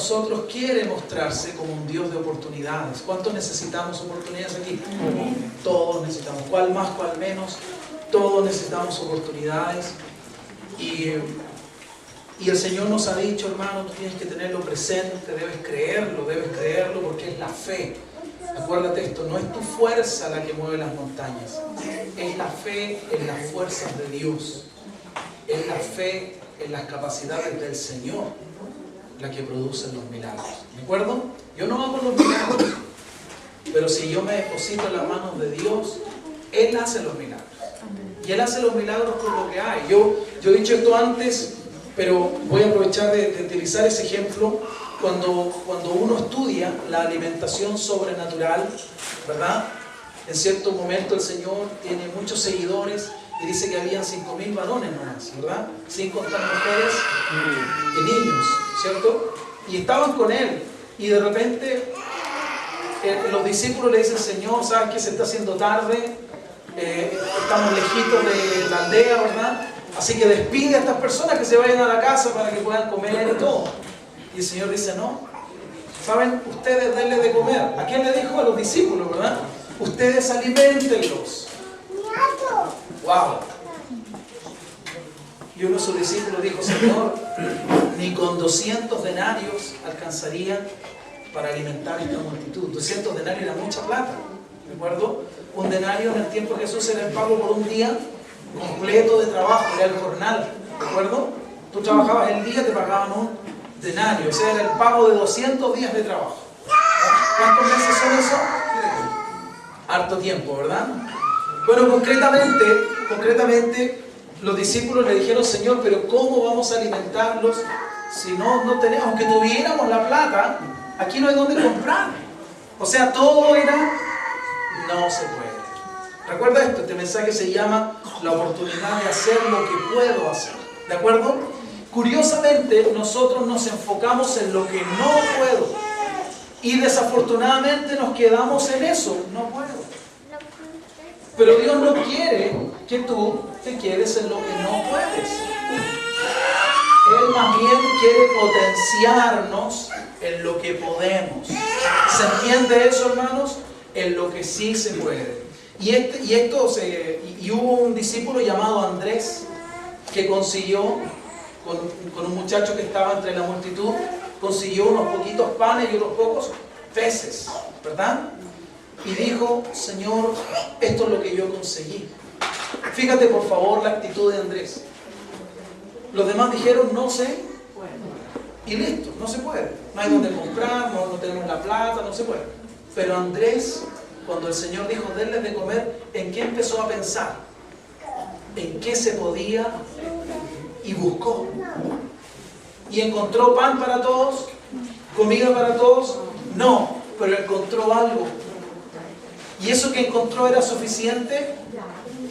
nosotros quiere mostrarse como un Dios de oportunidades. ¿Cuántos necesitamos oportunidades aquí? Todos necesitamos. ¿Cuál más, cuál menos? Todos necesitamos oportunidades. Y el Señor nos ha dicho, hermano, tú tienes que tenerlo presente, debes creerlo, porque es la fe. Acuérdate esto, no es tu fuerza la que mueve las montañas, es la fe en las fuerzas de Dios, es la fe en las capacidades del Señor la que produce los milagros. ¿De acuerdo? Yo no hago los milagros, pero si yo me deposito en las manos de Dios, Él hace los milagros. Y Él hace los milagros con lo que hay. Yo he dicho esto antes, pero voy a aprovechar de utilizar ese ejemplo. Cuando uno estudia la alimentación sobrenatural, ¿verdad? En cierto momento el Señor tiene muchos seguidores y dice que habían 5.000 varones nomás, ¿verdad? Sin contar mujeres y niños, ¿cierto? Y estaban con Él y de repente los discípulos le dicen, Señor, ¿sabes qué? Se está haciendo tarde, estamos lejitos de la aldea, ¿verdad? Así que despide a estas personas que se vayan a la casa para que puedan comer y todo. Y el Señor dice, no, ¿saben? Ustedes denle de comer. ¿A quién le dijo? A los discípulos, ¿verdad? Ustedes aliméntenlos. ¡Wow! Y uno de sus discípulos dijo, Señor, ni con 200 denarios alcanzaría para alimentar a esta multitud. 200 denarios era mucha plata, ¿de acuerdo? Un denario en el tiempo de Jesús era el pago por un día completo de trabajo, era el jornal, ¿de acuerdo? Tú trabajabas el día, te pagaban un denario, o sea, era el pago de 200 días de trabajo. ¿Cuántos meses son eso? Harto tiempo, ¿verdad? Bueno, concretamente, los discípulos le dijeron, Señor, pero ¿cómo vamos a alimentarlos si no tenemos, aunque tuviéramos la plata, aquí no hay dónde comprar? O sea, todo era, no se puede. Recuerda esto, este mensaje se llama la oportunidad de hacer lo que puedo hacer. ¿De acuerdo? Curiosamente, nosotros nos enfocamos en lo que no puedo. Y desafortunadamente nos quedamos en eso. No puedo. Pero Dios no quiere que tú te quedes en lo que no puedes. Él más bien quiere potenciarnos en lo que podemos. ¿Se entiende eso, hermanos? En lo que sí se puede. Y hubo un discípulo llamado Andrés que consiguió, con un muchacho que estaba entre la multitud, consiguió unos poquitos panes y unos pocos peces, ¿verdad? Y dijo, Señor, esto es lo que yo conseguí. Fíjate por favor la actitud de Andrés. Los demás dijeron, no se puede. Y listo, no se puede. No hay donde comprar, no tenemos la plata, no se puede. Pero Andrés, cuando el Señor dijo, denles de comer, ¿en qué empezó a pensar? ¿En qué se podía? Y buscó. ¿Y encontró pan para todos? ¿Comida para todos? No, pero encontró algo. ¿Y eso que encontró era suficiente?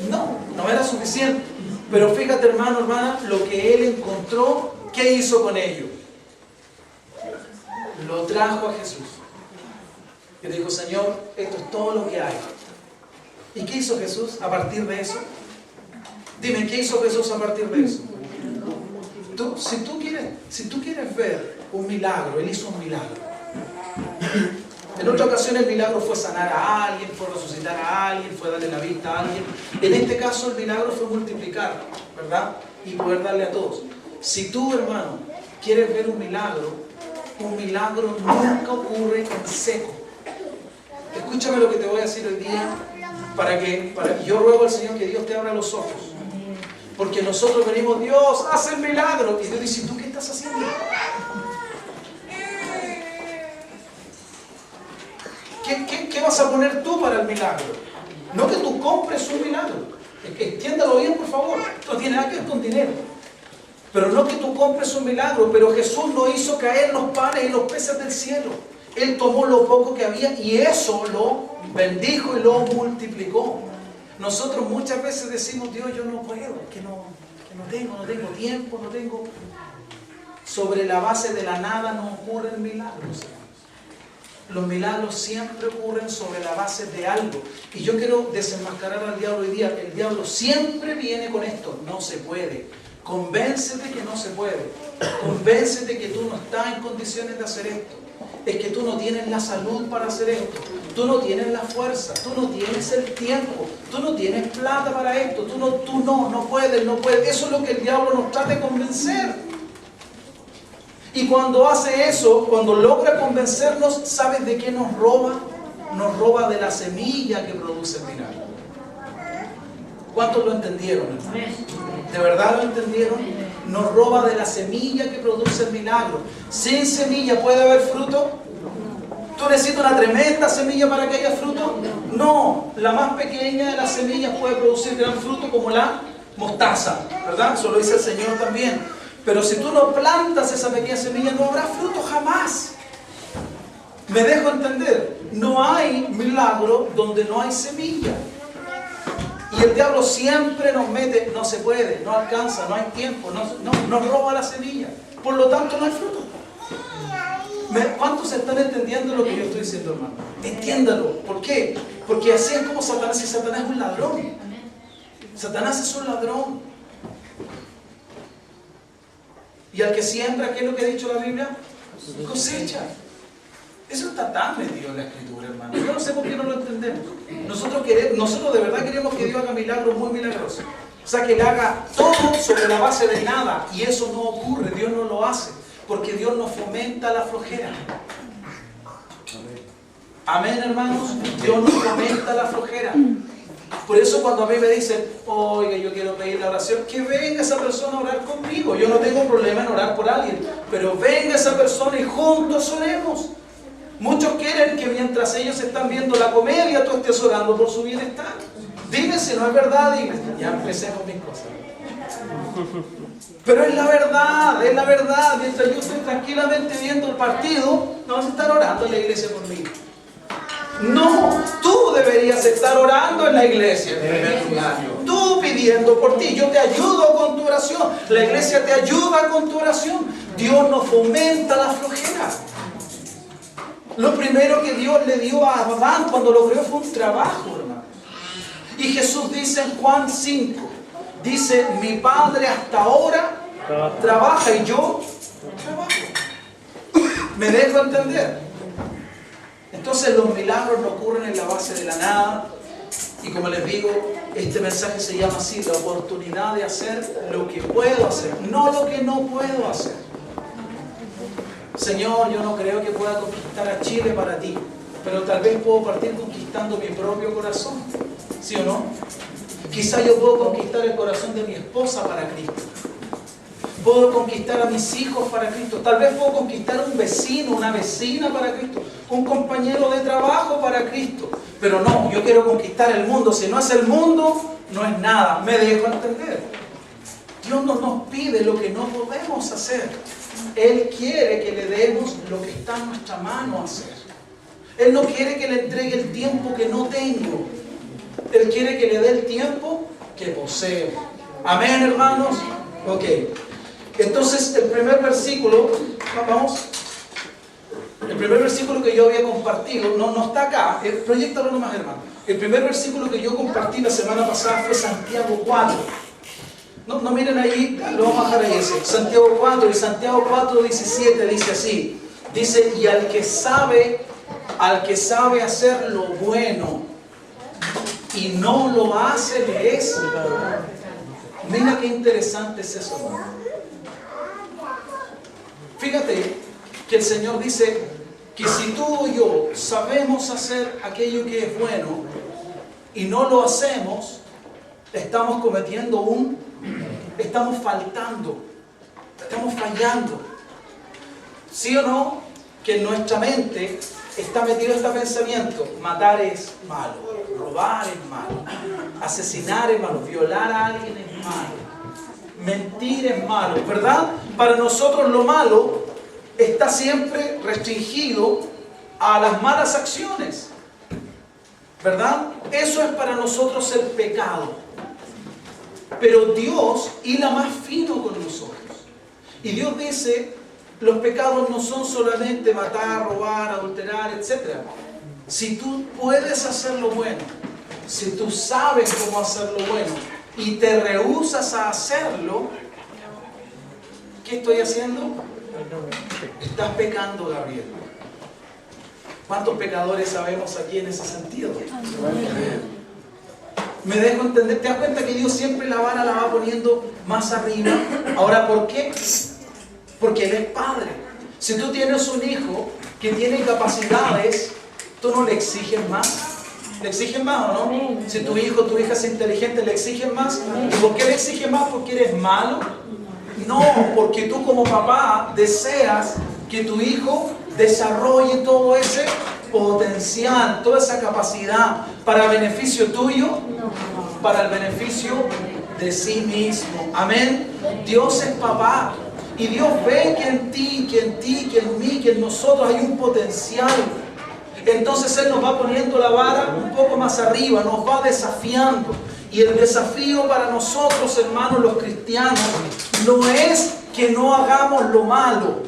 No era suficiente. Pero fíjate, hermano, hermana, lo que él encontró, ¿qué hizo con ello? Lo trajo a Jesús. Y le dijo, Señor, esto es todo lo que hay. ¿Y qué hizo Jesús a partir de eso? Dime, ¿qué hizo Jesús a partir de eso? Si tú quieres ver un milagro, Él hizo un milagro. En otra ocasión el milagro fue sanar a alguien, fue resucitar a alguien, fue darle la vista a alguien. En este caso el milagro fue multiplicar, ¿verdad? Y poder darle a todos. Si tú, hermano, quieres ver un milagro nunca ocurre en seco. Escúchame lo que te voy a decir hoy día, yo ruego al Señor que Dios te abra los ojos. Porque nosotros venimos, Dios, haz el milagro. Y Dios dice, ¿tú qué estás haciendo? ¿Qué vas a poner tú para el milagro? No que tú compres un milagro. Entiéndalo bien, por favor. Esto no tiene nada que ver con dinero. Pero no que tú compres un milagro. Pero Jesús no hizo caer los panes y los peces del cielo. Él tomó lo poco que había y eso lo bendijo y lo multiplicó. Nosotros muchas veces decimos, Dios, yo no puedo, que no tengo tiempo, no tengo. Sobre la base de la nada no ocurren milagros. Los milagros siempre ocurren sobre la base de algo. Y yo quiero desenmascarar al diablo hoy día. El diablo siempre viene con esto. No se puede, Convéncete que no se puede. Convéncete que tú no estás en condiciones de hacer esto. Es que tú no tienes la salud para hacer esto. Tú no tienes la fuerza. Tú no tienes el tiempo. Tú no tienes plata para esto. Tú no puedes, no puedes. Eso es lo que el diablo nos trata de convencer. Y cuando hace eso, cuando logra convencernos, ¿sabes de qué nos roba? Nos roba de la semilla que produce el milagro. ¿Cuántos lo entendieron, hermano? ¿De verdad lo entendieron? Nos roba de la semilla que produce el milagro. ¿Sin semilla puede haber fruto? ¿Tú necesitas una tremenda semilla para que haya fruto? No, la más pequeña de las semillas puede producir gran fruto, como la mostaza, ¿verdad? Eso lo dice el Señor también. Pero si tú no plantas esa pequeña semilla, no habrá fruto jamás. ¿Me dejo entender? No hay milagro donde no hay semilla. Y el diablo siempre nos mete, no se puede, no alcanza, no hay tiempo, nos roba la semilla. Por lo tanto, no hay fruto. ¿Cuántos están entendiendo lo que yo estoy diciendo, hermano? Entiéndalo. ¿Por qué? Porque así es como Satanás, y Satanás es un ladrón. Satanás es un ladrón. Y al que siembra, ¿qué es lo que ha dicho la Biblia? Cosecha. Eso está tan metido en la Escritura, hermano. Yo no sé por qué no lo entendemos. Nosotros de verdad queremos que Dios haga milagros muy milagrosos. O sea, que Él haga todo sobre la base de nada. Y eso no ocurre, Dios no lo hace. Porque Dios no fomenta la flojera. Amén, hermanos. Dios no fomenta la flojera. Por eso cuando a mí me dicen, oiga, yo quiero pedir la oración, que venga esa persona a orar conmigo. Yo no tengo problema en orar por alguien, pero venga esa persona y juntos oremos. Muchos quieren que mientras ellos están viendo la comedia, tú estés orando por su bienestar. Dime si no es verdad, dime. Ya empecé con mis cosas. Pero es la verdad, es la verdad. Mientras yo estoy tranquilamente viendo el partido, no vas a estar orando en la iglesia conmigo. No, tú deberías estar orando en la iglesia en primer lugar. Tú pidiendo por ti. Yo te ayudo con tu oración. La iglesia te ayuda con tu oración. Dios no fomenta la flojera. Lo primero que Dios le dio a Adán cuando lo creó fue un trabajo, hermano. Y Jesús dice en Juan 5, dice, mi Padre hasta ahora trabaja y yo trabajo. ¿Me dejo entender? Entonces los milagros no ocurren en la base de la nada. Y como les digo, este mensaje se llama así, la oportunidad de hacer lo que puedo hacer, no lo que no puedo hacer. Señor, yo no creo que pueda conquistar a Chile para ti, pero tal vez puedo partir conquistando mi propio corazón, ¿sí o no? Quizá yo puedo conquistar el corazón de mi esposa para Cristo. Puedo conquistar a mis hijos para Cristo. Tal vez puedo conquistar a un vecino, una vecina para Cristo, un compañero de trabajo para Cristo. Pero no, yo quiero conquistar el mundo. Si no es el mundo, no es nada. Me dejo entender. Dios no nos pide lo que no podemos hacer. Él quiere que le demos lo que está en nuestra mano hacer. Él no quiere que le entregue el tiempo que no tengo. Él quiere que le dé el tiempo que poseo. Amén, hermanos. Ok. Entonces, el primer versículo, vamos. El primer versículo que yo había compartido, no está acá. Proyéctalo nomás, hermano. El primer versículo que yo compartí la semana pasada fue Santiago 4. No miren ahí, lo vamos a dejar ahí ese. Santiago 4 y Santiago 4:17 dice así. Dice, y al que sabe hacer lo bueno y no lo hace, le es. Mira qué interesante es eso, hermano. Fíjate que el Señor dice que si tú o yo sabemos hacer aquello que es bueno y no lo hacemos, estamos estamos faltando, estamos fallando. ¿Sí o no? Que en nuestra mente está metido este pensamiento: matar es malo, robar es malo, asesinar es malo, violar a alguien es malo, mentir es malo, ¿verdad? Para nosotros lo malo está siempre restringido a las malas acciones, ¿verdad? Eso es para nosotros el pecado. Pero Dios hila más fino con nosotros. Y Dios dice, los pecados no son solamente matar, robar, adulterar, etc. Si tú puedes hacer lo bueno, si tú sabes cómo hacer lo bueno y te rehusas a hacerlo, ¿qué estoy haciendo? Estás pecando, Gabriel. ¿Cuántos pecadores sabemos aquí en ese sentido? ¿Me dejo entender? ¿Te das cuenta que Dios siempre la vara la va poniendo más arriba? Ahora, ¿por qué? Porque Él es Padre. Si tú tienes un hijo que tiene capacidades, ¿tú no le exiges más? ¿Le exigen más o no? Si tu hijo o tu hija es inteligente, ¿le exigen más? ¿Y por qué le exigen más? ¿Porque eres malo? No, porque tú como papá deseas que tu hijo desarrolle todo ese potencial, toda esa capacidad para beneficio tuyo, para el beneficio de sí mismo. Amén. Dios es papá y Dios ve que en ti, que en mí, que en nosotros hay un potencial. Entonces Él nos va poniendo la vara un poco más arriba, nos va desafiando. Y el desafío para nosotros, hermanos, los cristianos, no es que no hagamos lo malo.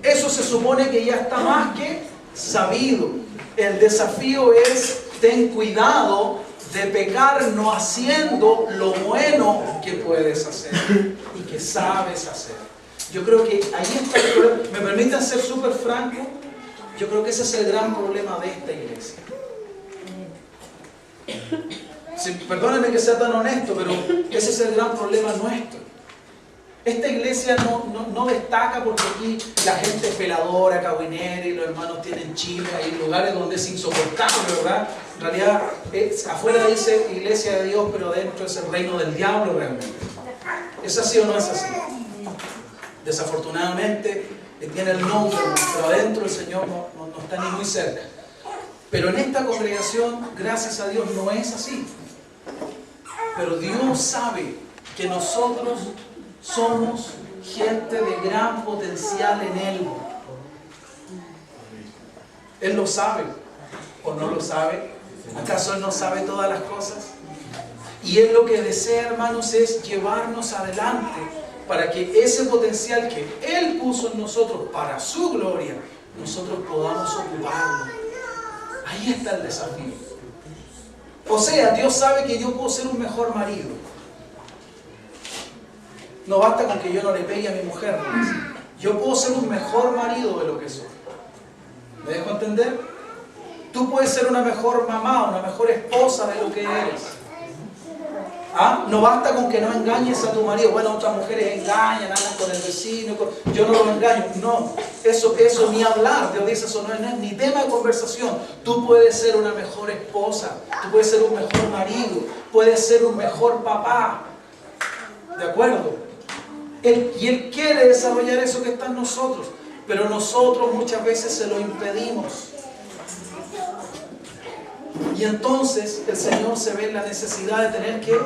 Eso se supone que ya está más que sabido. El desafío es, ten cuidado de pecar no haciendo lo bueno que puedes hacer y que sabes hacer. Yo creo que ahí está el problema. ¿Me permiten ser súper franco? Yo creo que ese es el gran problema de esta iglesia. Sí, perdónenme que sea tan honesto, pero ese es el gran problema nuestro. Esta iglesia no destaca porque aquí la gente es peladora, caguinera, y los hermanos tienen chile, hay lugares donde es insoportable, ¿verdad? En realidad, afuera dice iglesia de Dios, pero adentro es el reino del diablo realmente. ¿Es así o no es así? Desafortunadamente, tiene el nombre, pero adentro el Señor no está ni muy cerca. Pero en esta congregación, gracias a Dios, no es así. Pero Dios sabe que nosotros somos gente de gran potencial en Él. Él lo sabe o no lo sabe. ¿Acaso Él no sabe todas las cosas? Y Él lo que desea, hermanos, es llevarnos adelante para que ese potencial que Él puso en nosotros para su gloria, nosotros podamos ocuparlo. Ahí está el desafío. O sea, Dios sabe que yo puedo ser un mejor marido. No basta con que yo no le pegue a mi mujer. Yo puedo ser un mejor marido de lo que soy. ¿Me dejo entender? Tú puedes ser una mejor mamá, una mejor esposa de lo que eres. ¿Ah? No basta con que no engañes a tu marido. Bueno, otras mujeres engañan, andan con el vecino. Yo no lo engaño. No, eso ni hablar. Dios dice, eso no es ni tema de conversación. Tú puedes ser una mejor esposa. Tú puedes ser un mejor marido. Puedes ser un mejor papá. ¿De acuerdo? Y Él quiere desarrollar eso que está en nosotros. Pero nosotros muchas veces se lo impedimos. Y entonces el Señor se ve en la necesidad de tener que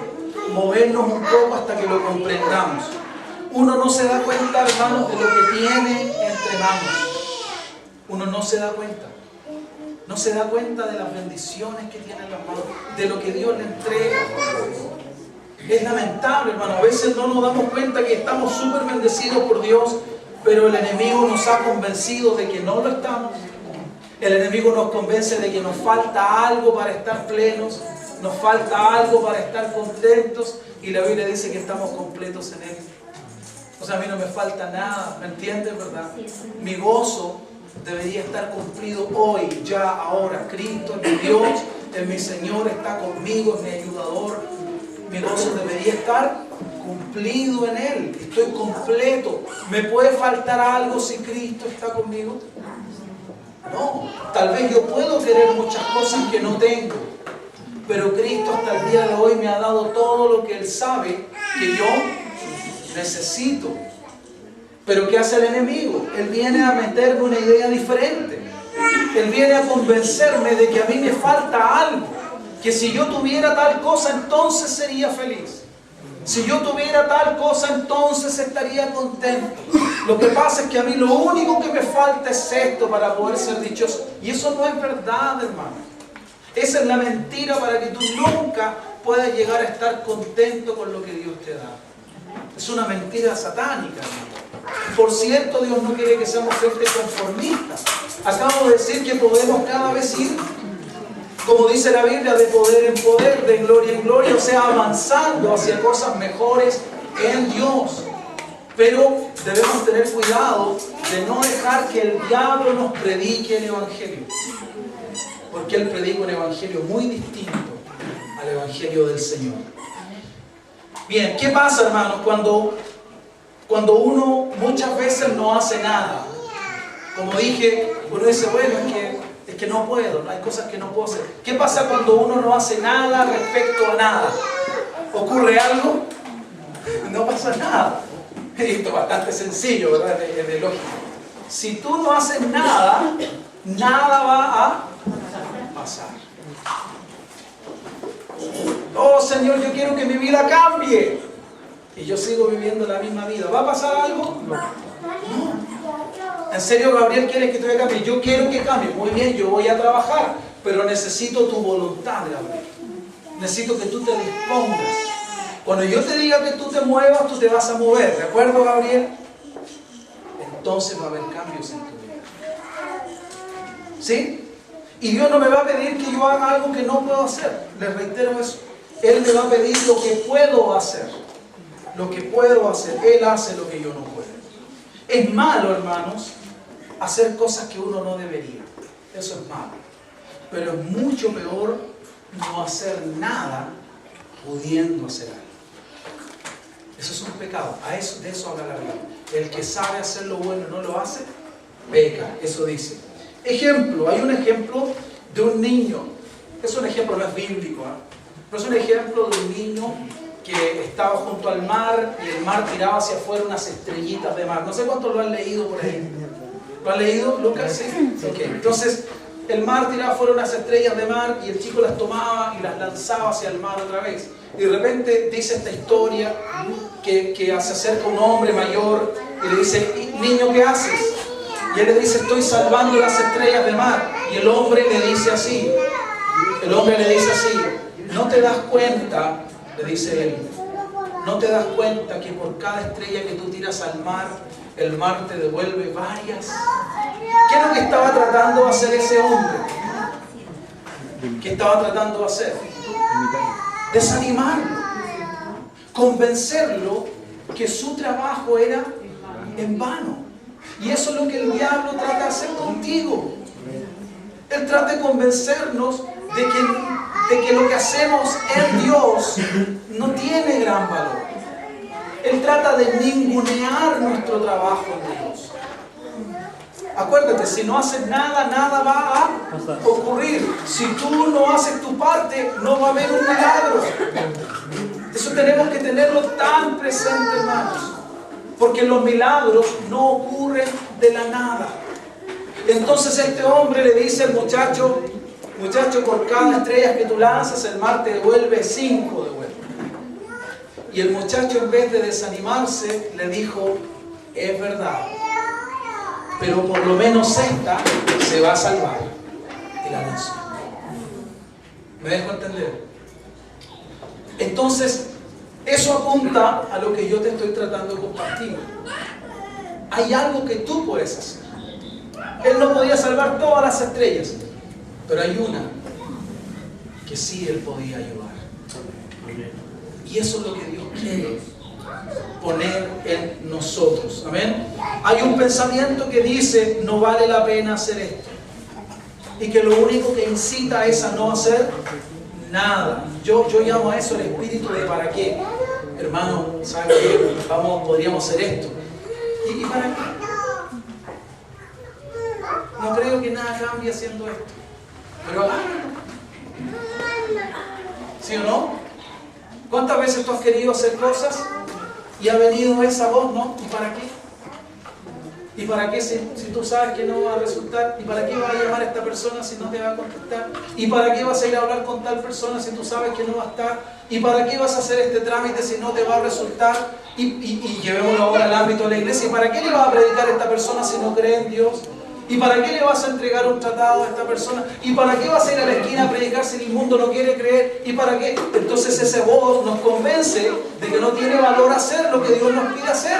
movernos un poco hasta que lo comprendamos. Uno no se da cuenta, hermanos, de lo que tiene entre manos. Uno no se da cuenta. No se da cuenta de las bendiciones que tiene en las manos, de lo que Dios le entrega. Es lamentable, hermano. A veces no nos damos cuenta que estamos súper bendecidos por Dios, pero el enemigo nos ha convencido de que no lo estamos. El enemigo nos convence de que nos falta algo para estar plenos, nos falta algo para estar contentos, y la Biblia dice que estamos completos en Él. O sea, a mí no me falta nada, ¿me entiendes, verdad? Mi gozo debería estar cumplido hoy, ya, ahora. Cristo es mi Dios, es mi Señor, está conmigo, es mi ayudador. Mi gozo debería estar cumplido en Él. Estoy completo. ¿Me puede faltar algo si Cristo está conmigo? No. Tal vez yo puedo querer muchas cosas que no tengo, pero Cristo hasta el día de hoy me ha dado todo lo que Él sabe que yo necesito. Pero ¿qué hace el enemigo? Él viene a meterme una idea diferente. Él viene a convencerme de que a mí me falta algo, que si yo tuviera tal cosa entonces sería feliz. Si yo tuviera tal cosa entonces estaría contento. Lo que pasa es que a mí lo único que me falta es esto para poder ser dichoso. Y eso no es verdad, hermano. Esa es la mentira para que tú nunca puedas llegar a estar contento con lo que Dios te da. Es una mentira satánica, hermano. Por cierto, Dios no quiere que seamos gente conformistas. Acabo de decir que podemos cada vez ir, como dice la Biblia, de poder en poder, de gloria en gloria, o sea, avanzando hacia cosas mejores en Dios. Pero debemos tener cuidado de no dejar que el diablo nos predique el Evangelio. Porque él predica un Evangelio muy distinto al Evangelio del Señor. Bien, ¿qué pasa, hermanos, cuando uno muchas veces no hace nada? Como dije, uno dice, bueno, es que no puedo, hay cosas que no puedo hacer. ¿Qué pasa cuando uno no hace nada respecto a nada? ¿Ocurre algo? No pasa nada. Esto es bastante sencillo, ¿verdad? Es de lógica. Si tú no haces nada, nada va a pasar. Oh, Señor, yo quiero que mi vida cambie. Y yo sigo viviendo la misma vida. ¿Va a pasar algo? No. ¿En serio, Gabriel, quieres que tú cambie? Yo quiero que cambie. Muy bien, yo voy a trabajar. Pero necesito tu voluntad, Gabriel. Necesito que tú te dispongas. Cuando yo te diga que tú te muevas, tú te vas a mover. ¿De acuerdo, Gabriel? Entonces va a haber cambios en tu vida. ¿Sí? Y Dios no me va a pedir que yo haga algo que no puedo hacer. Les reitero eso. Él me va a pedir lo que puedo hacer. Lo que puedo hacer. Él hace lo que yo no puedo. Es malo, hermanos, hacer cosas que uno no debería. Eso es malo. Pero es mucho peor no hacer nada pudiendo hacer algo. Eso es un pecado. De eso habla la Biblia. El que sabe hacer lo bueno y no lo hace, peca. Eso dice. Ejemplo. Hay un ejemplo de un niño. Es un ejemplo, no es bíblico, pero es un ejemplo de un niño que estaba junto al mar y el mar tiraba hacia afuera unas estrellitas de mar. No sé cuántos lo han leído por ahí. ¿Lo han leído, Lucas? Sí. Okay. Entonces, el mar tiraba afuera unas estrellas de mar y el chico las tomaba y las lanzaba hacia el mar otra vez. Y de repente dice esta historia que se acerca un hombre mayor y le dice, niño, ¿qué haces? Y él le dice, estoy salvando las estrellas de mar. Y el hombre le dice así, ¿no te das cuenta? Le dice él, ¿no te das cuenta que por cada estrella que tú tiras al mar, el mar te devuelve varias? ¿Qué es lo que estaba tratando de hacer ese hombre? ¿Qué estaba tratando de hacer? Desanimarlo, convencerlo que su trabajo era en vano. Y eso es lo que el diablo trata de hacer contigo. Él trata de convencernos de que lo que hacemos en Dios no tiene gran valor. Él trata de ningunear nuestro trabajo en Dios. Acuérdate, si no haces nada, nada va a ocurrir. Si tú no haces tu parte, no va a haber un milagro. Eso tenemos que tenerlo tan presente, hermanos. Porque los milagros no ocurren de la nada. Entonces este hombre le dice al muchacho, por cada estrella que tú lanzas, el mar te devuelve 5 de vuelta. Y el muchacho, en vez de desanimarse, le dijo, es verdad, pero por lo menos esta se va a salvar. Y la lanzó. ¿Me dejo entender? Entonces, eso apunta a lo que yo te estoy tratando de compartir. Hay algo que tú puedes hacer. Él no podía salvar todas las estrellas, pero hay una que sí él podía ayudar. Y eso es lo que Dios quiere poner en nosotros. Amén. Hay un pensamiento que dice, no vale la pena hacer esto. Y que lo único que incita es a no hacer nada. Yo llamo a eso el espíritu de ¿para qué? Hermano, ¿sabes qué? Podríamos hacer esto. ¿Y para qué? No creo que nada cambie haciendo esto. Pero háganlo. ¿Sí o no? ¿Cuántas veces tú has querido hacer cosas y ha venido esa voz, no? ¿Y para qué? ¿Y para qué si tú sabes que no va a resultar? ¿Y para qué vas a llamar a esta persona si no te va a contestar? ¿Y para qué vas a ir a hablar con tal persona si tú sabes que no va a estar? ¿Y para qué vas a hacer este trámite si no te va a resultar? Y llevémoslo ahora al ámbito de la iglesia. ¿Y para qué le vas a predicar a esta persona si no cree en Dios? ¿Y para qué le vas a entregar un tratado a esta persona? ¿Y para qué vas a ir a la esquina a predicar si el mundo no quiere creer? ¿Y para qué? Entonces ese voz nos convence de que no tiene valor hacer lo que Dios nos pide hacer.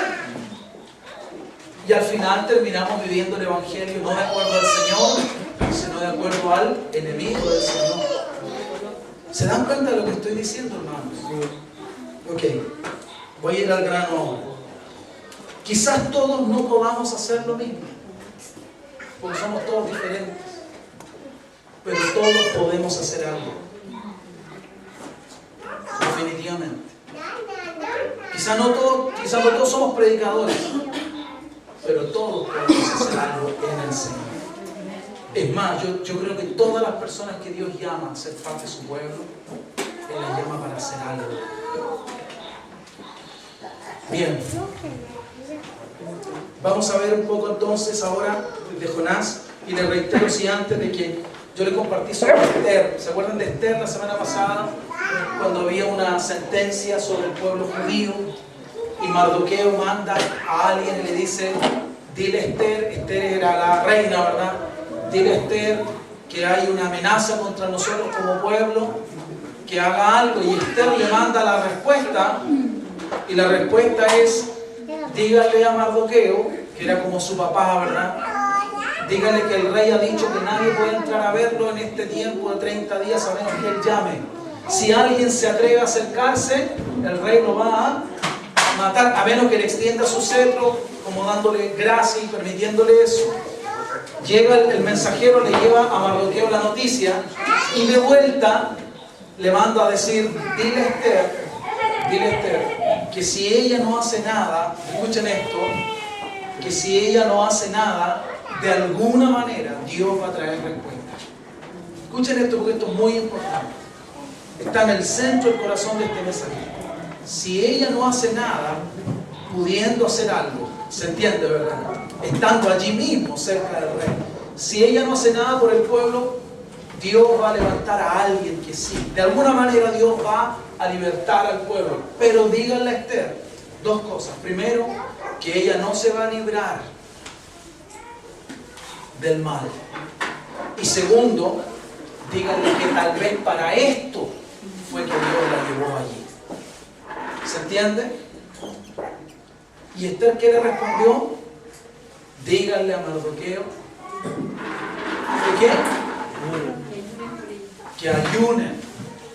Y al final terminamos viviendo el Evangelio no de acuerdo al Señor, sino de acuerdo al enemigo del Señor. ¿Se dan cuenta de lo que estoy diciendo, hermanos? Ok, voy a ir al grano ahora. Quizás todos no podamos hacer lo mismo, porque somos todos diferentes, pero todos podemos hacer algo. Definitivamente. Quizás no todos somos predicadores, pero todos podemos hacer algo en el Señor. Es más, yo creo que todas las personas que Dios llama a ser parte de su pueblo, Él las llama para hacer algo. Bien. Vamos a ver un poco entonces ahora de Jonás, y le reitero si antes de que yo le compartí sobre Esther. ¿Se acuerdan de Esther la semana pasada? Cuando había una sentencia sobre el pueblo judío y Mardoqueo manda a alguien y le dice: dile a Esther, Esther era la reina, ¿verdad? Dile a Esther que hay una amenaza contra nosotros como pueblo, que haga algo. Y Esther le manda la respuesta, y la respuesta es: dígale a Mardoqueo, que era como su papá, ¿verdad? Dígale que el rey ha dicho que nadie puede entrar a verlo en este tiempo de 30 días a menos que él llame. Si alguien se atreve a acercarse, el rey lo va a matar, a menos que le extienda su cetro, como dándole gracia y permitiéndole eso. Llega el mensajero, le lleva a Mardoqueo la noticia, y de vuelta le manda a decir: dile a Esther, que si ella no hace nada, escuchen esto, que si ella no hace nada, de alguna manera Dios va a traer respuesta. Escuchen esto, porque esto es muy importante. Está en el centro del corazón de este mensaje. Si ella no hace nada, pudiendo hacer algo, ¿se entiende, verdad? Estando allí mismo, cerca del rey. Si ella no hace nada por el pueblo, Dios va a levantar a alguien que sí. De alguna manera Dios va a libertar al pueblo. Pero díganle a Esther dos cosas. Primero, que ella no se va a librar del mal. Y segundo, díganle que tal vez para esto fue que Dios la llevó allí. ¿Se entiende? ¿Y Esther qué le respondió? Díganle a Mardoqueo que ¿qué? Que ayunen,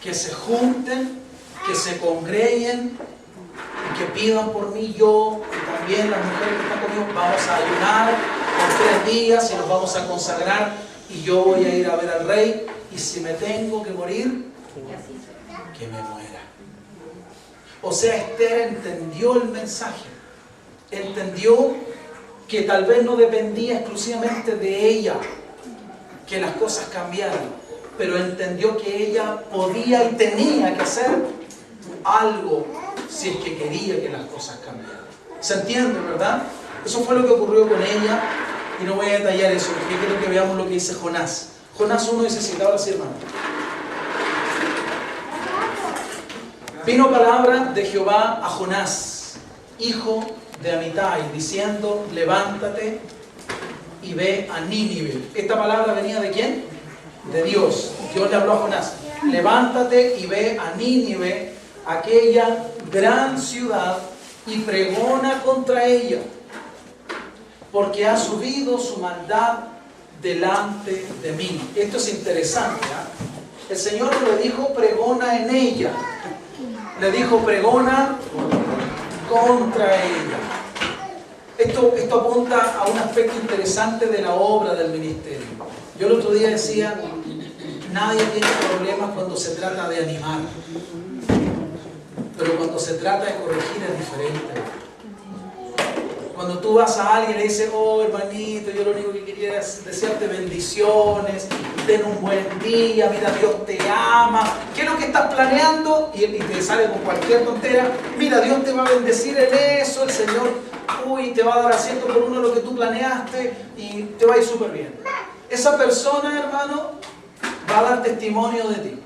que se junten, que se congreguen y que pidan por mí. Yo y también las mujeres que están conmigo vamos a ayunar por 3 días y nos vamos a consagrar, y yo voy a ir a ver al rey, y si me tengo que morir, que me muera. O sea, Esther entendió el mensaje, entendió que tal vez no dependía exclusivamente de ella que las cosas cambiaran, pero entendió que ella podía y tenía que hacer algo si es que quería que las cosas cambiaran. ¿Se entiende, verdad? Eso fue lo que ocurrió con ella, y no voy a detallar eso, porque quiero que veamos lo que dice Jonás. Jonás 1 dice así, ahora sí, hermano. Vino palabra de Jehová a Jonás, hijo de Amitai, diciendo: levántate y ve a Nínive. Esta palabra venía ¿de quién? De Dios. Dios le habló a Jonás: levántate y ve a Nínive, aquella gran ciudad, y pregona contra ella, porque ha subido su maldad delante de mí. Esto es interesante, ¿eh? El Señor le dijo: pregona en ella. Le dijo: pregona contra ella. Esto apunta a un aspecto interesante de la obra del ministerio. Yo el otro día decía: nadie tiene problemas cuando se trata de animar, pero cuando se trata de corregir es diferente. Cuando tú vas a alguien y le dices: oh hermanito, yo lo único que quería es desearte bendiciones, ten un buen día, mira, Dios te ama, ¿qué es lo que estás planeando? Y te sale con cualquier tontera: mira, Dios te va a bendecir en eso, el Señor, te va a dar asiento por uno de lo que tú planeaste y te va a ir súper bien. Esa persona, hermano, va a dar testimonio de ti.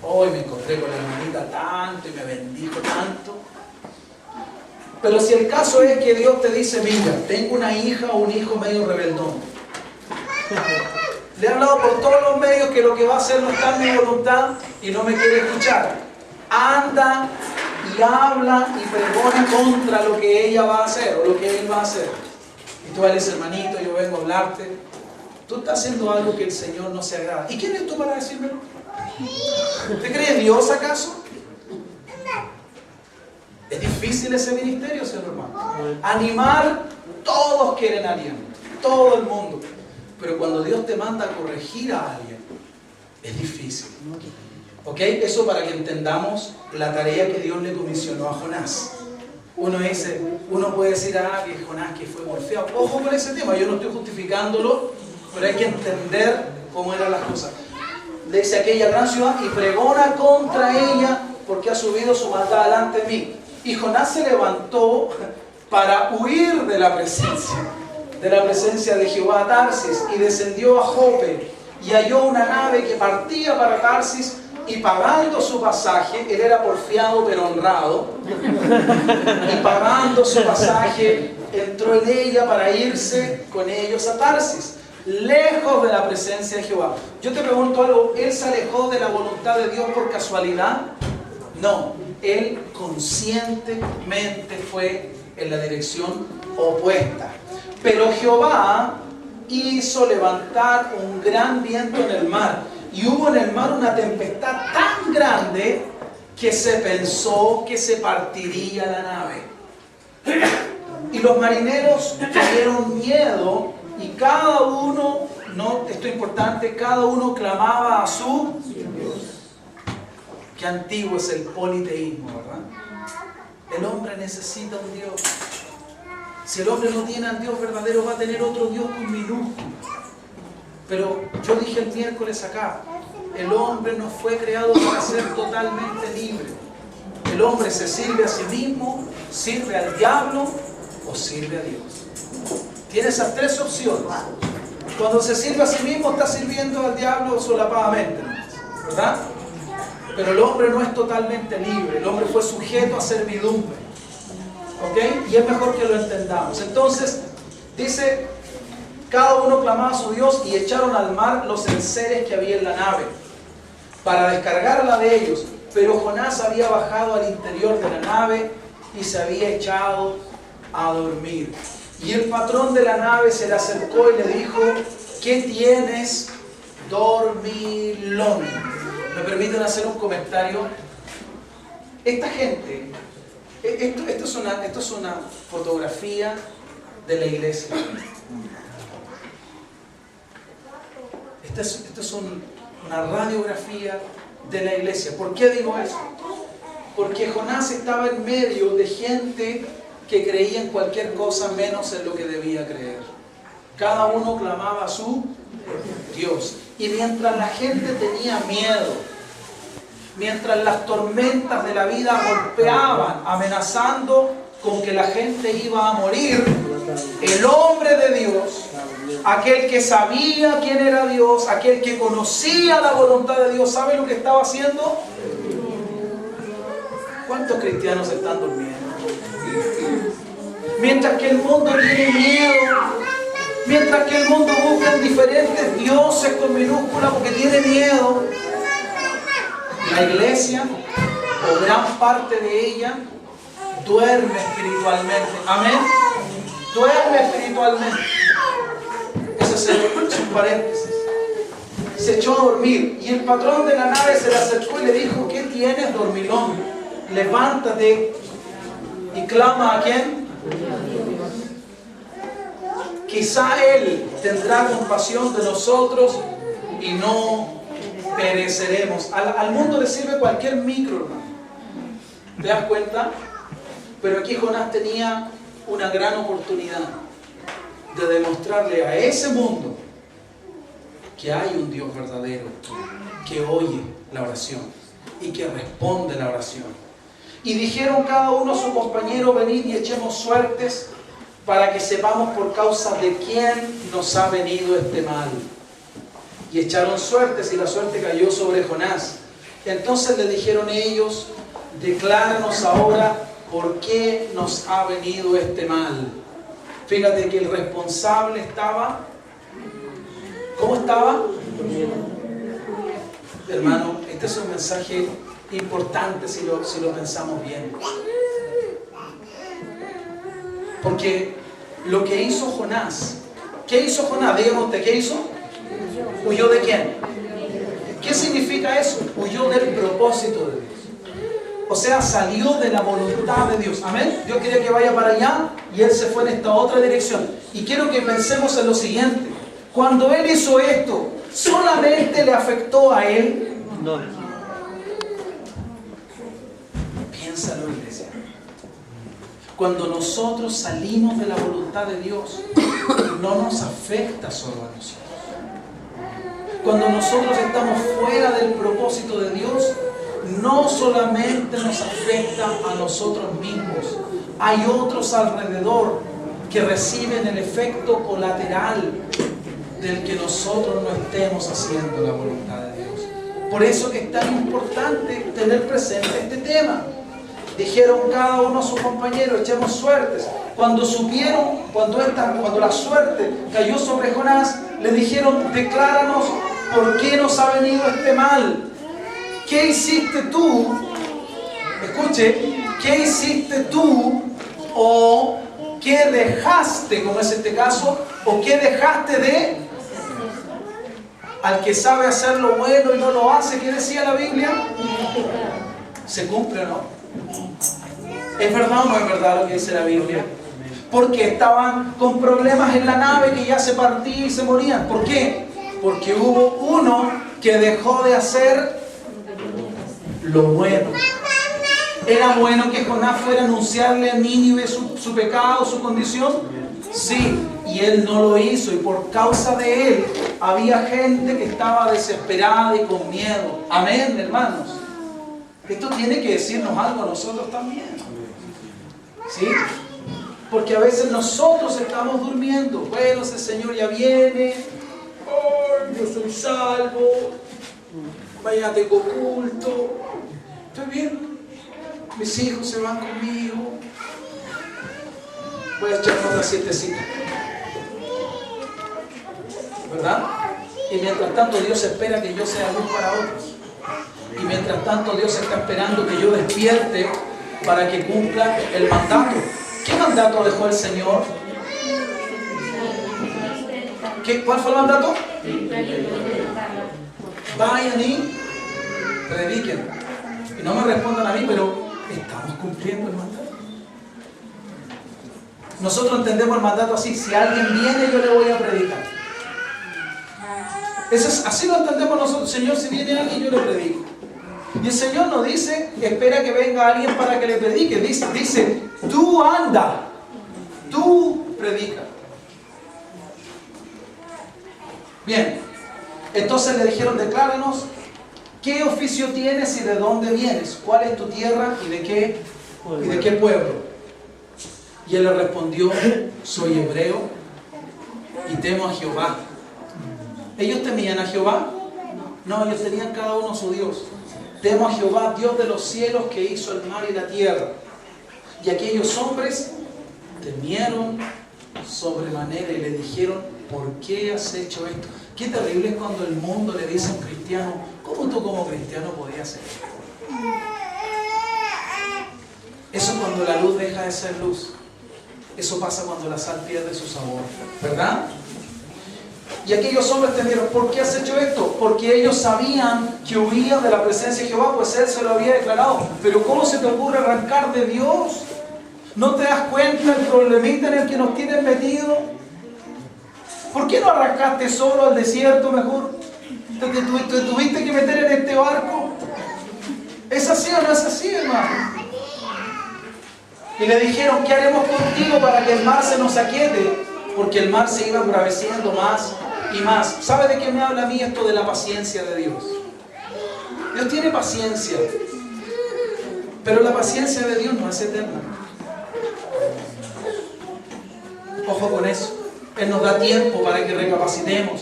Hoy me encontré con la hermanita tanto y me bendijo tanto. Pero si el caso es que Dios te dice: mira, tengo una hija o un hijo medio rebeldón, le he hablado por todos los medios que lo que va a hacer no está en mi voluntad y no me quiere escuchar, anda y habla y pregona contra lo que ella va a hacer o lo que él va a hacer. Y tú le dices: hermanito, yo vengo a hablarte, tú estás haciendo algo que el Señor no se agrada. ¿Y quién es tú para decírmelo? ¿Te crees Dios acaso? Es difícil. difícil ese ministerio, señor hermano. Animar, todos quieren aliento, todo el mundo. Pero cuando Dios te manda a corregir a alguien, es difícil. ¿Ok? Eso para que entendamos la tarea que Dios le comisionó a Jonás. Uno puede decir, que Jonás que fue morfeado. Ojo con ese tema, yo no estoy justificándolo, pero hay que entender cómo eran las cosas. Dice aquella gran ciudad y pregona contra ella porque ha subido su maldad delante de mí. Y Jonás se levantó para huir de la presencia de Jehová a Tarsis, y descendió a Jope y halló una nave que partía para Tarsis, y pagando su pasaje, él era porfiado pero honrado, y pagando su pasaje entró en ella para irse con ellos a Tarsis, lejos de la presencia de Jehová. Yo te pregunto algo, ¿él se alejó de la voluntad de Dios por casualidad? No, él conscientemente fue en la dirección opuesta. Pero Jehová hizo levantar un gran viento en el mar, y hubo en el mar una tempestad tan grande que se pensó que se partiría la nave. Y los marineros tuvieron miedo, y cada uno, esto es importante, cada uno clamaba a su Dios. Qué antiguo es el politeísmo, ¿verdad? El hombre necesita un Dios. Si el hombre no tiene al Dios verdadero, va a tener otro Dios con minúscula. Pero yo dije el miércoles acá, el hombre no fue creado para ser totalmente libre. El hombre se sirve a sí mismo, sirve al diablo o sirve a Dios. Tiene esas tres opciones. Cuando se sirve a sí mismo, está sirviendo al diablo solapadamente, ¿verdad? Pero el hombre no es totalmente libre. El hombre fue sujeto a servidumbre. ¿Ok? Y es mejor que lo entendamos. Entonces, dice, cada uno clamaba a su Dios y echaron al mar los enseres que había en la nave para descargarla de ellos. Pero Jonás había bajado al interior de la nave y se había echado a dormir. Y el patrón de la nave se le acercó y le dijo, ¿qué tienes, dormilón? ¿Me permiten hacer un comentario? Esta gente, esto es una fotografía de la iglesia. Esta es una radiografía de la iglesia. ¿Por qué digo eso? Porque Jonás estaba en medio de gente que creía en cualquier cosa menos en lo que debía creer. Cada uno clamaba a su Dios. Y mientras la gente tenía miedo, mientras las tormentas de la vida golpeaban, amenazando con que la gente iba a morir, el hombre de Dios, aquel que sabía quién era Dios, aquel que conocía la voluntad de Dios, ¿sabe lo que estaba haciendo? ¿Cuántos cristianos están durmiendo? Mientras que el mundo tiene miedo, mientras que el mundo busca diferentes dioses con minúscula porque tiene miedo, la iglesia, o gran parte de ella, duerme espiritualmente. Amén. Duerme espiritualmente. Ese es un paréntesis. Se echó a dormir y el patrón de la nave se le acercó y le dijo, ¿qué tienes, dormilón? Levántate y clama ¿a quién? Quizá Él tendrá compasión de nosotros y no pereceremos. Al mundo le sirve cualquier micro, hermano. ¿Te das cuenta? Pero aquí Jonás tenía una gran oportunidad de demostrarle a ese mundo que hay un Dios verdadero, que oye la oración y que responde la oración. Y dijeron cada uno a su compañero, venid y echemos suertes para que sepamos por causa de quién nos ha venido este mal. Y echaron suertes y la suerte cayó sobre Jonás. Entonces le dijeron ellos, decláranos ahora por qué nos ha venido este mal. Fíjate que el responsable estaba, ¿cómo estaba? Hermano, este es un mensaje importante si lo pensamos bien. Porque lo que hizo Jonás, ¿qué hizo Jonás? Dígame usted, ¿qué hizo? ¿Huyó de quién? ¿Qué significa eso? Huyó del propósito de Dios. O sea, salió de la voluntad de Dios. Amén. Dios quería que vaya para allá y él se fue en esta otra dirección. Y quiero que pensemos en lo siguiente. Cuando él hizo esto, ¿solamente le afectó a él? No. Piénsalo, iglesia. Cuando nosotros salimos de la voluntad de Dios, no nos afecta solo a nosotros. Cuando nosotros estamos fuera del propósito de Dios, no solamente nos afecta a nosotros mismos. Hay otros alrededor que reciben el efecto colateral del que nosotros no estemos haciendo la voluntad de Dios. Por eso es tan importante tener presente este tema. Dijeron cada uno a su compañero, echemos suertes. Cuando supieron, cuando la suerte cayó sobre Jonás, le dijeron, decláranos por qué nos ha venido este mal. ¿Qué hiciste tú? Escuche, ¿qué hiciste tú? ¿O qué dejaste, como es este caso? ¿O qué dejaste de? Al que sabe hacer lo bueno y no lo hace, ¿qué decía la Biblia? ¿Se cumple o no? ¿Es verdad o no es verdad lo que dice la Biblia? Porque estaban con problemas en la nave que ya se partía y se morían. ¿Por qué? Porque hubo uno que dejó de hacer lo bueno. ¿Era bueno que Jonás fuera a anunciarle a Nínive su pecado, su condición? Sí, y él no lo hizo, y por causa de él había gente que estaba desesperada y con miedo. Amén, hermanos. Esto tiene que decirnos algo a nosotros también. ¿Sí? Porque a veces nosotros estamos durmiendo. Bueno, ese Señor ya viene. Oh, yo soy salvo. Mañana tengo culto. Estoy bien. Mis hijos se van conmigo. Voy a echarme una siestecita. ¿Verdad? Y mientras tanto Dios espera que yo sea luz para otros. Y mientras tanto Dios está esperando que yo despierte para que cumpla el mandato. ¿Qué mandato dejó el Señor? ¿Cuál fue el mandato? Vayan y prediquen. Y no me respondan a mí, pero ¿estamos cumpliendo el mandato? Nosotros entendemos el mandato así: si alguien viene, yo le voy a predicar. Así lo entendemos nosotros. Señor, si viene alguien, yo le predico. Y el Señor no dice, espera que venga alguien para que le predique. Dice, tú anda, tú predica. Bien, entonces le dijeron, decláranos, ¿qué oficio tienes y de dónde vienes? ¿Cuál es tu tierra y de qué pueblo? Y él le respondió, soy hebreo y temo a Jehová. ¿Ellos temían a Jehová? No, ellos tenían cada uno su Dios. Temo a Jehová, Dios de los cielos, que hizo el mar y la tierra. Y aquellos hombres temieron sobremanera y le dijeron, ¿por qué has hecho esto? Qué terrible es cuando el mundo le dice a un cristiano, ¿cómo tú como cristiano podías hacer esto? Eso es cuando la luz deja de ser luz. Eso pasa cuando la sal pierde su sabor, ¿verdad? Y aquellos hombres temieron, ¿por qué has hecho esto? Porque ellos sabían que huían de la presencia de Jehová, pues Él se lo había declarado. Pero ¿cómo se te ocurre arrancar de Dios? ¿No te das cuenta el problemita en el que nos tienen metido? ¿Por qué no arrancaste solo al desierto mejor? ¿Te tuviste que meter en este barco? ¿Es así o no es así, hermano? Y le dijeron, ¿qué haremos contigo para que el mar se nos aquiete? Porque el mar se iba embraveciendo más y más. ¿Sabe de qué me habla a mí esto de la paciencia de Dios? Dios tiene paciencia, pero la paciencia de Dios no es eterna. Ojo con eso. Él nos da tiempo para que recapacitemos,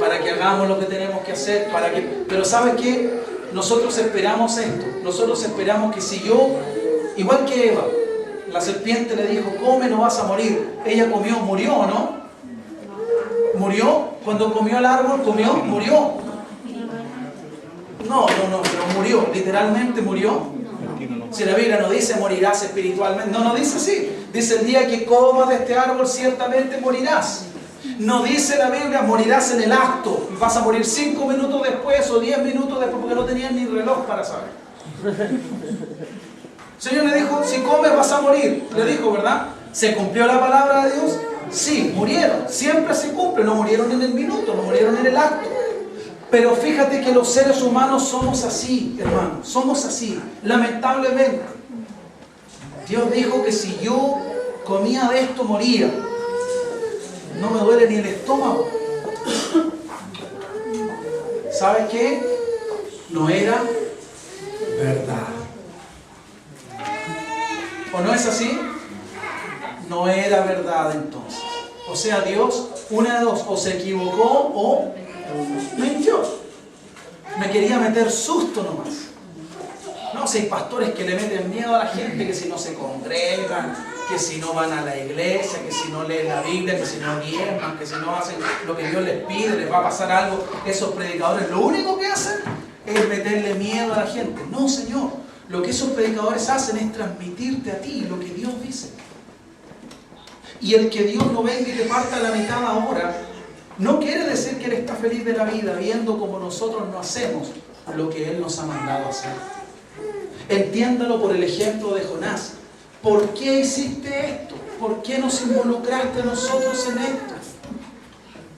para que hagamos lo que tenemos que hacer, pero ¿sabe qué? Nosotros esperamos esto. Nosotros esperamos que si yo, igual que Eva, la serpiente le dijo, come, no vas a morir. Ella comió, murió, ¿o no? ¿Murió? Cuando comió el árbol, comió, murió. No, pero murió, literalmente murió. Si la Biblia no dice morirás espiritualmente, no dice así. Dice el día que comas de este árbol ciertamente morirás. No dice la Biblia morirás en el acto. Vas a morir 5 minutos después o 10 minutos después, porque no tenían ni reloj para saber. El Señor le dijo, si comes vas a morir. Le dijo, ¿verdad? ¿Se cumplió la palabra de Dios? Sí, murieron. Siempre se cumple. No murieron en el minuto, no murieron en el acto. Pero fíjate que los seres humanos somos así, hermano. Somos así, lamentablemente. Dios dijo que si yo comía de esto, moría. No me duele ni el estómago. ¿Sabes qué? No era verdad. ¿O no es así? No era verdad entonces. O sea, Dios, una de dos, o se equivocó o mintió. Me quería meter susto nomás. No, si hay pastores que le meten miedo a la gente, que si no se congregan, que si no van a la iglesia, que si no leen la Biblia, que si no diezman, que si no hacen lo que Dios les pide, les va a pasar algo. Esos predicadores lo único que hacen es meterle miedo a la gente. No, Señor, lo que esos predicadores hacen es transmitirte a ti lo que Dios dice. Y el que Dios no venga y te parta la mitad ahora, no quiere decir que Él está feliz de la vida viendo como nosotros no hacemos lo que Él nos ha mandado a hacer. Entiéndalo por el ejemplo de Jonás. ¿Por qué hiciste esto? ¿Por qué nos involucraste a nosotros en esto?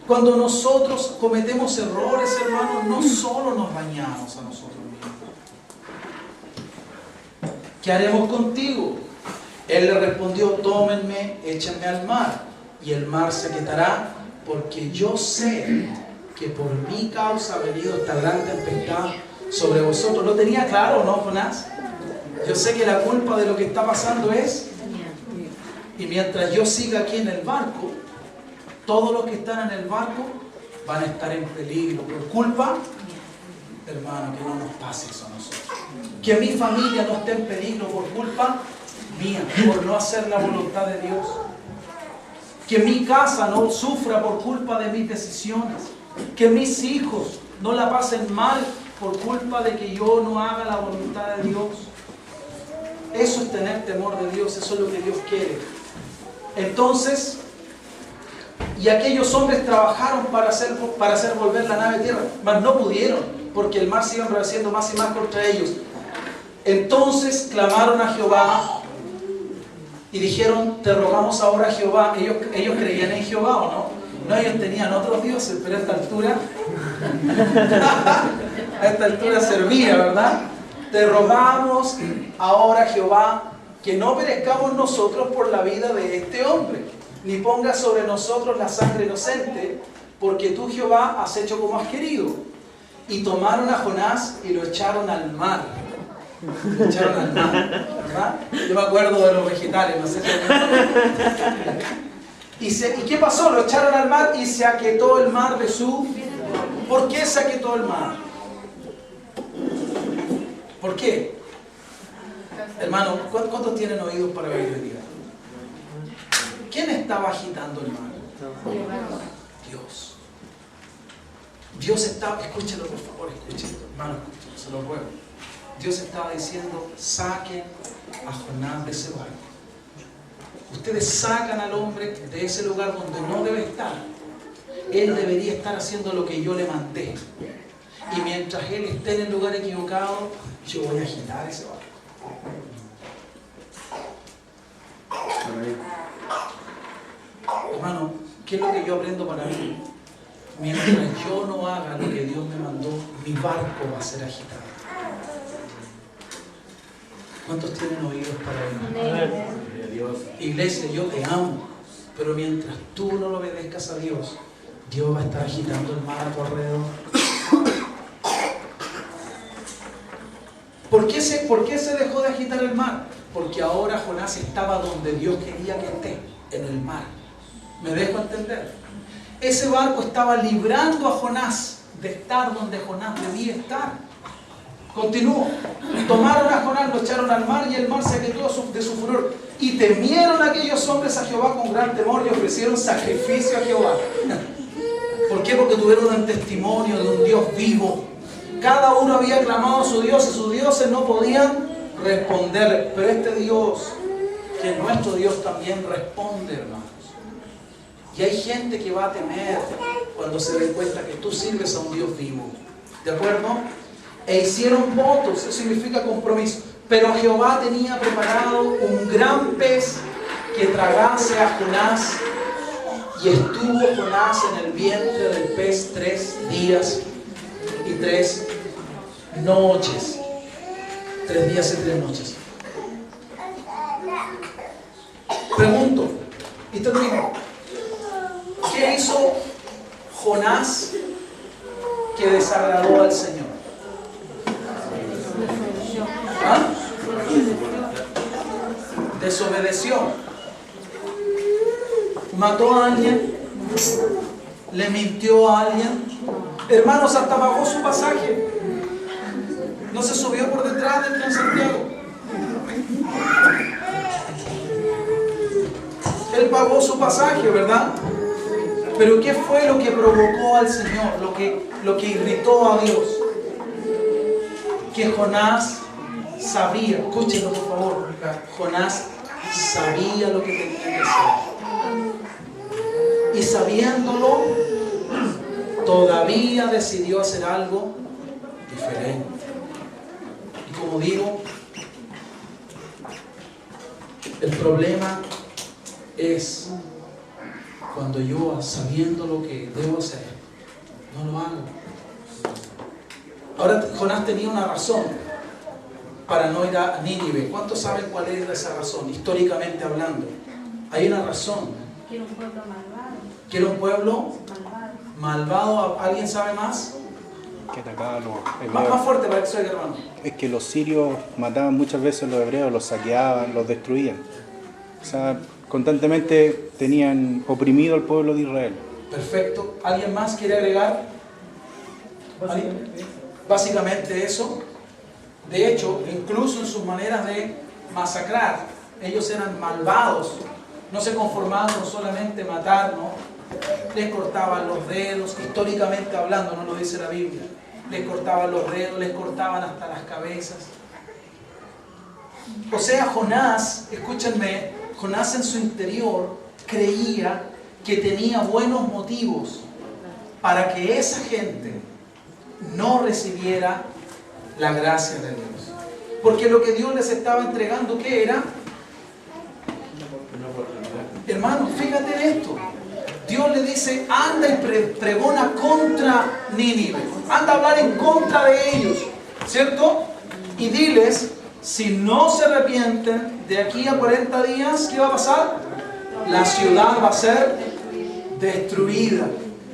Cuando nosotros cometemos errores, hermanos, no solo nos dañamos a nosotros mismos. ¿Qué haremos contigo? Él le respondió, tómenme, échenme al mar, y el mar se quitará, porque yo sé que por mi causa ha venido esta gran tempestad sobre vosotros. ¿Lo tenía claro o no, Jonás? Yo sé que la culpa de lo que está pasando es, y mientras yo siga aquí en el barco, todos los que están en el barco van a estar en peligro por culpa, hermano, que no nos pase eso a nosotros. Que mi familia no esté en peligro por culpa mía, por no hacer la voluntad de Dios. Que mi casa no sufra por culpa de mis decisiones. Que mis hijos no la pasen mal por culpa de que yo no haga la voluntad de Dios. Eso es tener temor de Dios, eso es lo que Dios quiere. Entonces, y aquellos hombres trabajaron para hacer volver la nave a tierra, mas no pudieron, porque el mar se iba embraveciendo más y más contra ellos. Entonces clamaron a Jehová y dijeron, te rogamos ahora, Jehová. Ellos creían en Jehová, ¿o no? No, ellos tenían otros dioses, pero a esta altura servía, ¿verdad? Te rogamos ahora, Jehová, que no perezcamos nosotros por la vida de este hombre, ni pongas sobre nosotros la sangre inocente, porque tú, Jehová, has hecho como has querido. Y tomaron a Jonás y lo echaron al mar. Lo echaron al mar, ¿verdad? Yo me acuerdo de los vegetales, no sé si... ¿Y qué pasó? Lo echaron al mar y se aquietó el mar de su... ¿Por qué se aquietó el mar? ¿Por qué? Hermano, ¿cuántos tienen oídos para oír hoy día? ¿Quién estaba agitando el mar? Dios. Dios estaba, escúchelo por favor, escúchelo, hermano, escúchelo, se lo ruego. Dios estaba diciendo, saquen a Jonás de ese barco. Ustedes sacan al hombre de ese lugar donde no debe estar. Él debería estar haciendo lo que yo le mandé. Y mientras él esté en el lugar equivocado, yo voy a agitar ese barco. Hermano, ¿qué es lo que yo aprendo para mí? Mientras yo no haga lo que Dios me mandó, mi barco va a ser agitado. ¿Cuántos tienen oídos para oír? Iglesia, yo te amo, pero mientras tú no lo obedezcas a Dios, Dios va a estar agitando el mar a tu alrededor. ¿Por qué se dejó de agitar el mar? Porque ahora Jonás estaba donde Dios quería que esté, en el mar. ¿Me dejo entender? Ese barco estaba librando a Jonás de estar donde Jonás debía estar. Continuó. Tomaron a Jonás, lo echaron al mar y el mar se aquietó de su furor. Y temieron aquellos hombres a Jehová con gran temor y ofrecieron sacrificio a Jehová. ¿Por qué? Porque tuvieron un testimonio de un Dios vivo. Cada uno había clamado a su Dios y sus dioses no podían responder. Pero este Dios, que es nuestro Dios, también responde, hermanos. Y hay gente que va a temer cuando se dé cuenta que tú sirves a un Dios vivo. ¿De acuerdo? e hicieron votos, eso significa compromiso. Pero Jehová tenía preparado un gran pez que tragase a Jonás, y estuvo Jonás en el vientre del pez 3 días y 3 noches. 3 días y 3 noches. Pregunto, y termino. ¿Qué hizo Jonás que desagradó al Señor? ¿Ah? Desobedeció. Mató a alguien. Le mintió a alguien. Hermanos, hasta pagó su pasaje. No se subió por detrás del Transantiago. Él pagó su pasaje, ¿verdad? Pero ¿qué fue lo que provocó al Señor? Lo que irritó a Dios. Que Jonás sabía, escúchenlo por favor, Jonás sabía lo que tenía que hacer. Y sabiéndolo, todavía decidió hacer algo diferente. Y como digo, el problema es cuando yo, sabiendo lo que debo hacer, no lo hago. Ahora, Jonás tenía una razón para no ir a Nínive. ¿Cuántos saben cuál es esa razón, históricamente hablando? Hay una razón. Quiero un pueblo malvado. ¿Quiere un pueblo malvado? ¿Alguien sabe más? Que atacaban los hebreos. Más fuerte para que se oiga, hermano. Es que los sirios mataban muchas veces a los hebreos, los saqueaban, los destruían. O sea, constantemente tenían oprimido al pueblo de Israel. Perfecto. ¿Alguien más quiere agregar? ¿Alguien? Básicamente eso. De hecho, incluso en sus maneras de masacrar, ellos eran malvados. No se conformaban con solamente matar, ¿no? Les cortaban los dedos, históricamente hablando, no lo dice la Biblia. Les cortaban los dedos, les cortaban hasta las cabezas. O sea, Jonás, escúchenme, Jonás en su interior creía que tenía buenos motivos para que esa gente no recibiera la gracia de Dios. Porque lo que Dios les estaba entregando, ¿qué era? Hermanos, fíjate en esto. Dios le dice, anda y pregona contra Nínive. Anda a hablar en contra de ellos, ¿cierto? Y diles, si no se arrepienten, de aquí a 40 días, ¿qué va a pasar? La ciudad va a ser destruida.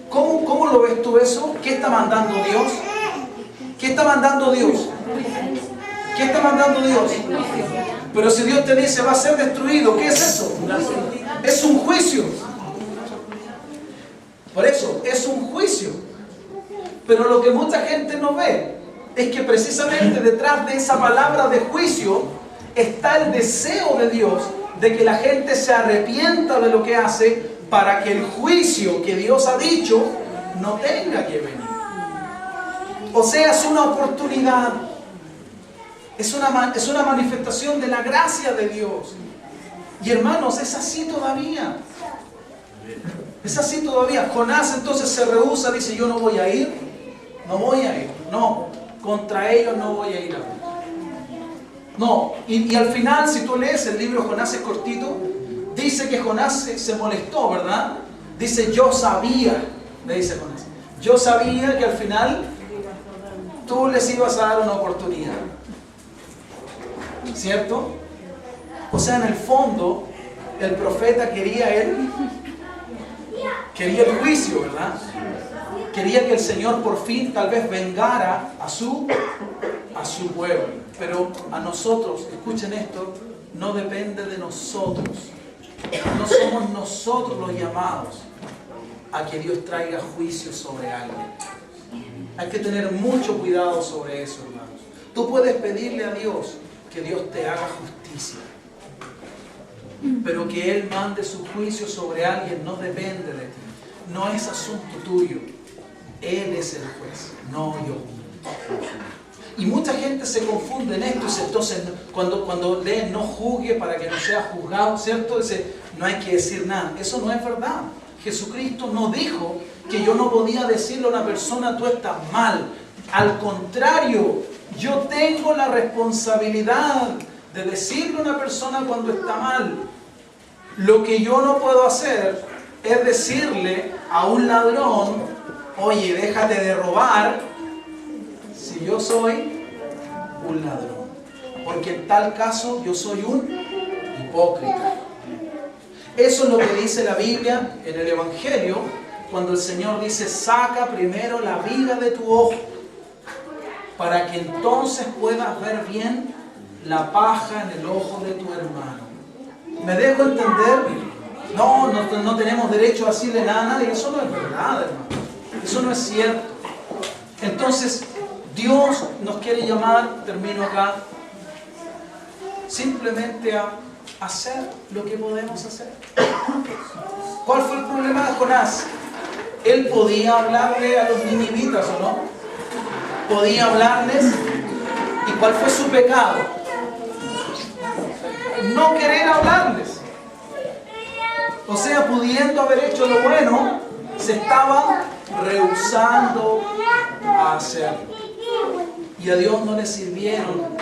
¿Cómo lo ves tú eso? ¿Qué está mandando Dios? ¿Qué está mandando Dios? ¿Qué está mandando Dios? Pero si Dios te dice va a ser destruido, ¿qué es eso? Es un juicio. Por eso, es un juicio. Pero lo que mucha gente no ve es que precisamente detrás de esa palabra de juicio está el deseo de Dios de que la gente se arrepienta de lo que hace para que el juicio que Dios ha dicho no tenga que venir. O sea, es una oportunidad. Es una manifestación de la gracia de Dios. Y hermanos, es así todavía. Es así todavía. Jonás entonces se rehúsa, dice, yo no voy a ir. No voy a ir. No, contra ellos no voy a ir a ver. No, y al final, si tú lees el libro, Jonás es cortito, dice que Jonás se molestó, ¿verdad? Dice, yo sabía, le dice Jonás, yo sabía que al final tú les ibas a dar una oportunidad. ¿Cierto? O sea, en el fondo, el profeta quería el juicio, ¿verdad? Quería que el Señor por fin tal vez vengara a su pueblo. Pero a nosotros, escuchen esto, no depende de nosotros. No somos nosotros los llamados a que Dios traiga juicio sobre alguien. Hay que tener mucho cuidado sobre eso, hermanos. Tú puedes pedirle a Dios que Dios te haga justicia, pero que Él mande su juicio sobre alguien no depende de ti. No es asunto tuyo. Él es el juez, no yo. Y mucha gente se confunde en esto. Entonces, cuando leen no juzgue para que no sea juzgado, ¿cierto? Dice, no hay que decir nada. Eso no es verdad. Jesucristo no dijo que yo no podía decirle a una persona, tú estás mal. Al contrario, yo tengo la responsabilidad de decirle a una persona cuando está mal. Lo que yo no puedo hacer es decirle a un ladrón, oye, déjate de robar, si yo soy un ladrón. Porque en tal caso yo soy un hipócrita. Eso es lo que dice la Biblia en el Evangelio, cuando el Señor dice, saca primero la viga de tu ojo, para que entonces puedas ver bien la paja en el ojo de tu hermano. ¿Me dejo entender? No tenemos derecho a decirle nada a nadie. Eso no es verdad, hermano. Eso no es cierto. Entonces, Dios nos quiere llamar, termino acá, simplemente a hacer lo que podemos hacer. ¿Cuál fue el problema de Jonás? Él podía hablarle a los ninivitas, ¿o no? Podía hablarles. ¿Y cuál fue su pecado? No querer hablarles. O sea, pudiendo haber hecho lo bueno, se estaba rehusando a hacerlo. Y a Dios no le sirvieron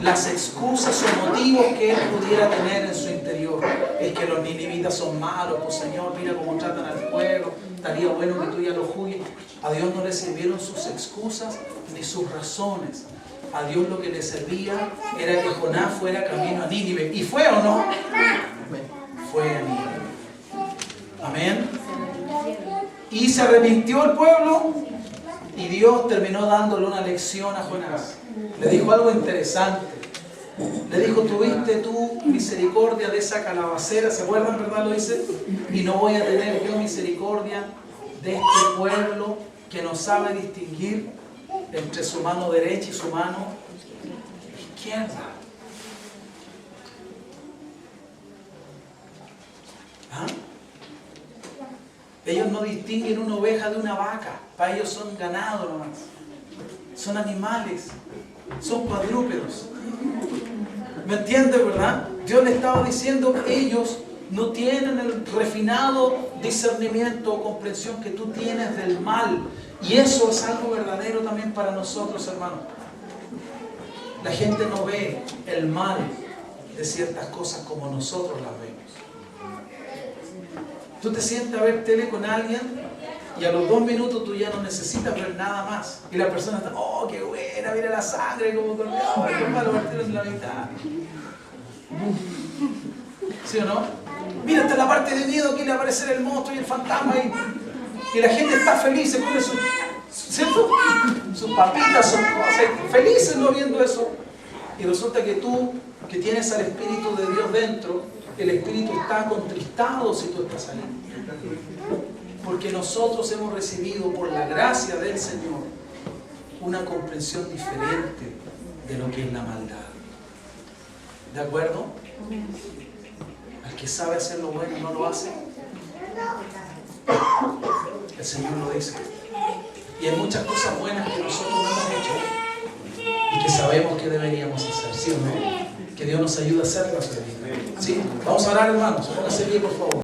las excusas o motivos que él pudiera tener en su interior. Es que los ninivitas son malos, pues Señor, mira cómo tratan al pueblo, estaría bueno que tú ya lo juzgues. A Dios no le sirvieron sus excusas ni sus razones. A Dios lo que le servía era que Jonás fuera camino a Nínive. ¿Y fue o no? Fue a Nínive. Amén. Y se arrepintió el pueblo y Dios terminó dándole una lección a Jonás. Le dijo algo interesante. Le dijo, tuviste tú misericordia de esa calabacera, ¿se acuerdan, verdad? Lo dice. Y no voy a tener yo misericordia de este pueblo que no sabe distinguir entre su mano derecha y su mano izquierda. ¿Ah? Ellos no distinguen una oveja de una vaca. Para ellos son ganado nomás. Son animales. Son cuadrúpedos. ¿Me entiendes, verdad? Dios le estaba diciendo que ellos no tienen el refinado discernimiento o comprensión que tú tienes del mal. Y eso es algo verdadero también para nosotros, hermanos. La gente no ve el mal de ciertas cosas como nosotros las vemos. Tú te sientas a ver tele con alguien y a los 2 minutos tú ya no necesitas ver nada más. Y la persona está, oh, qué buena, mira la sangre, como colgado, lo partieron en la mitad. ¿Sí o no? Mira, esta es la parte de miedo, que le va a aparecer el monstruo y el fantasma y la gente está feliz, se pone sus papitas, sus cosas, felices no viendo eso. Y resulta que tú, que tienes al Espíritu de Dios dentro, el Espíritu está contristado si tú estás ahí. Porque nosotros hemos recibido por la gracia del Señor una comprensión diferente de lo que es la maldad. ¿De acuerdo? Al que sabe hacer lo bueno no lo hace. El Señor lo dice. Y hay muchas cosas buenas que nosotros no hemos hecho y que sabemos que deberíamos hacer, ¿sí o no? Que Dios nos ayude a hacerlas. ¿Sí? Vamos a orar, hermanos. Pónganse bien, por favor.